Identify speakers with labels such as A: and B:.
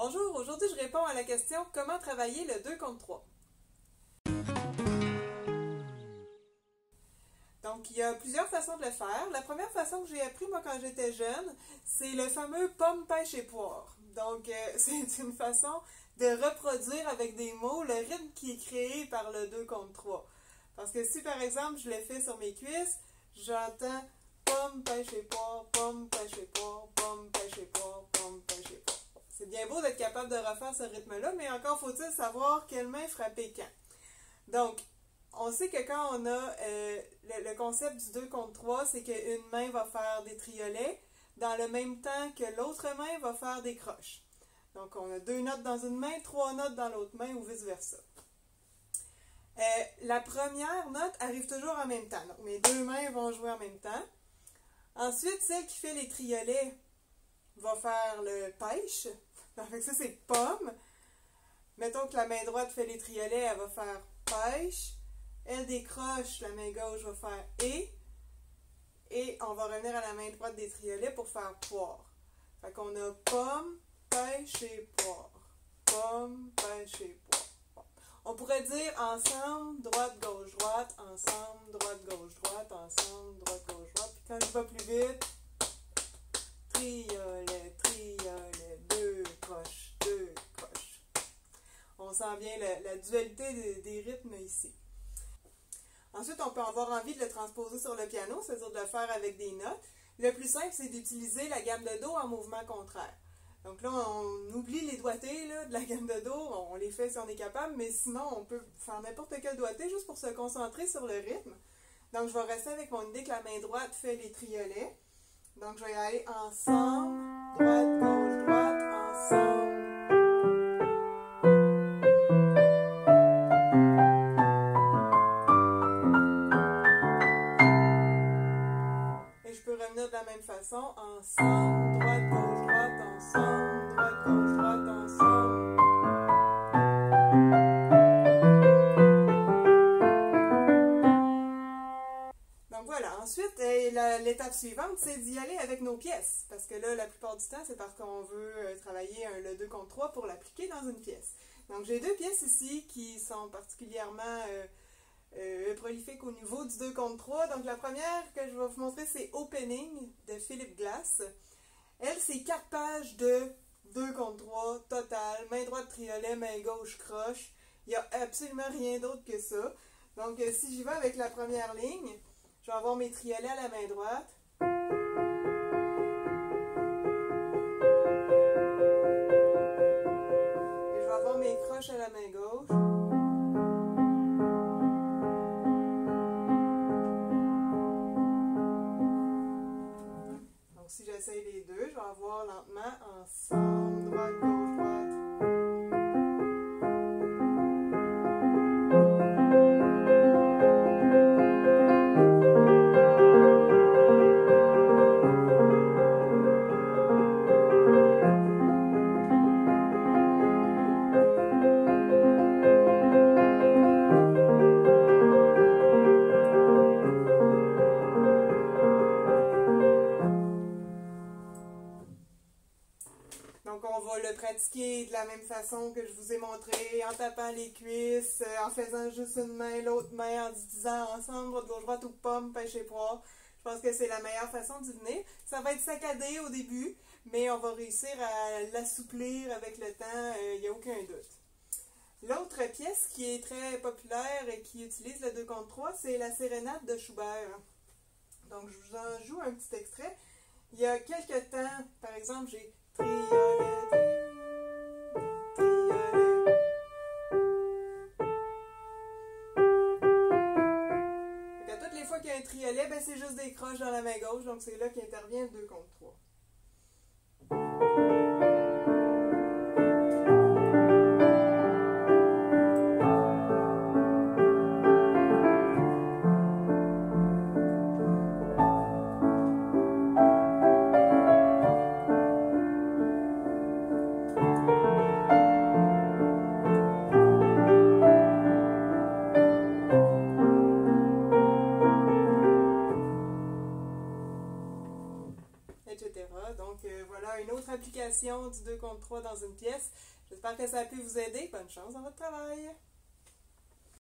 A: Bonjour, aujourd'hui je réponds à la question comment travailler le 2 contre 3. Donc il y a plusieurs façons de le faire. La première façon que j'ai appris moi quand j'étais jeune, c'est le fameux pomme, pêche et poire. Donc c'est une façon de reproduire avec des mots le rythme qui est créé par le 2 contre 3. Parce que si par exemple je le fais sur mes cuisses, j'entends pomme, pêche et poire, pomme, pêche et poire, pomme, pêche et poire, pomme, pêche et poire. C'est bien beau d'être capable de refaire ce rythme-là, mais encore faut-il savoir quelle main frapper quand. Donc, on sait que quand on a le concept du 2 contre 3, c'est qu'une main va faire des triolets dans le même temps que l'autre main va faire des croches. Donc, on a 2 notes dans une main, 3 notes dans l'autre main ou vice-versa. La première note arrive toujours en même temps. Donc, mes 2 mains vont jouer en même temps. Ensuite, celle qui fait les triolets va faire le pêche. Donc, ça, c'est pomme. Mettons que la main droite fait les triolets, elle va faire pêche. Elle décroche, la main gauche va faire et on va revenir à la main droite des triolets pour faire poire. Fait qu'on a pomme, pêche et poire. Pomme, pêche et poire. Bon. On pourrait dire ensemble, droite, gauche, droite, ensemble, droite, gauche, droite, ensemble, droite, gauche, droite. Puis quand je vais plus vite, triolet, triolet, 2 croches, 2 croches. On sent bien la dualité des rythmes ici. Ensuite, on peut avoir envie de le transposer sur le piano, c'est-à-dire de le faire avec des notes. Le plus simple, c'est d'utiliser la gamme de Do en mouvement contraire. Donc là, on oublie les doigtés là, de la gamme de Do, on les fait si on est capable, mais sinon, on peut faire n'importe quel doigté juste pour se concentrer sur le rythme. Donc, je vais rester avec mon idée que la main droite fait les triolets. Donc, je vais y aller ensemble, droite, gauche, droite, ensemble. De la même façon, ensemble, droite, gauche, droite, ensemble, droite, gauche, droite, ensemble. Donc voilà, ensuite, l'étape suivante, c'est d'y aller avec nos pièces. Parce que là, la plupart du temps, c'est parce qu'on veut travailler le 2 contre 3 pour l'appliquer dans une pièce. Donc j'ai 2 pièces ici qui sont particulièrement prolifique au niveau du 2 contre 3. Donc la première que je vais vous montrer, c'est Opening de Philip Glass. Elle, c'est 4 pages de 2 contre 3 total, main droite triolet, main gauche croche. Il n'y a absolument rien d'autre que ça. Donc si j'y vais avec la première ligne, je vais avoir mes triolets à la main droite. Et je vais avoir mes croches à la main gauche. Si j'essaye les deux, je vais avoir lentement ensemble, droite, gauche, droite. Donc, on va le pratiquer de la même façon que je vous ai montré, en tapant les cuisses, en faisant juste une main, l'autre main, en disant ensemble, droite, gauche, droite ou pomme, pêche et poire. Je pense que c'est la meilleure façon d'y venir. Ça va être saccadé au début, mais on va réussir à l'assouplir avec le temps, il n'y a aucun doute. L'autre pièce qui est très populaire et qui utilise le 2 contre 3, c'est la sérénade de Schubert. Donc, je vous en joue un petit extrait. Il y a quelques temps, par exemple, j'ai triolet, triolet. Donc, à toutes les fois qu'il y a un triolet, ben, c'est juste des croches dans la main gauche, donc c'est là qu'intervient le 2 contre 3. Etc. l'utilisation du 2 contre 3 dans une pièce. J'espère que ça a pu vous aider. Bonne chance dans votre travail!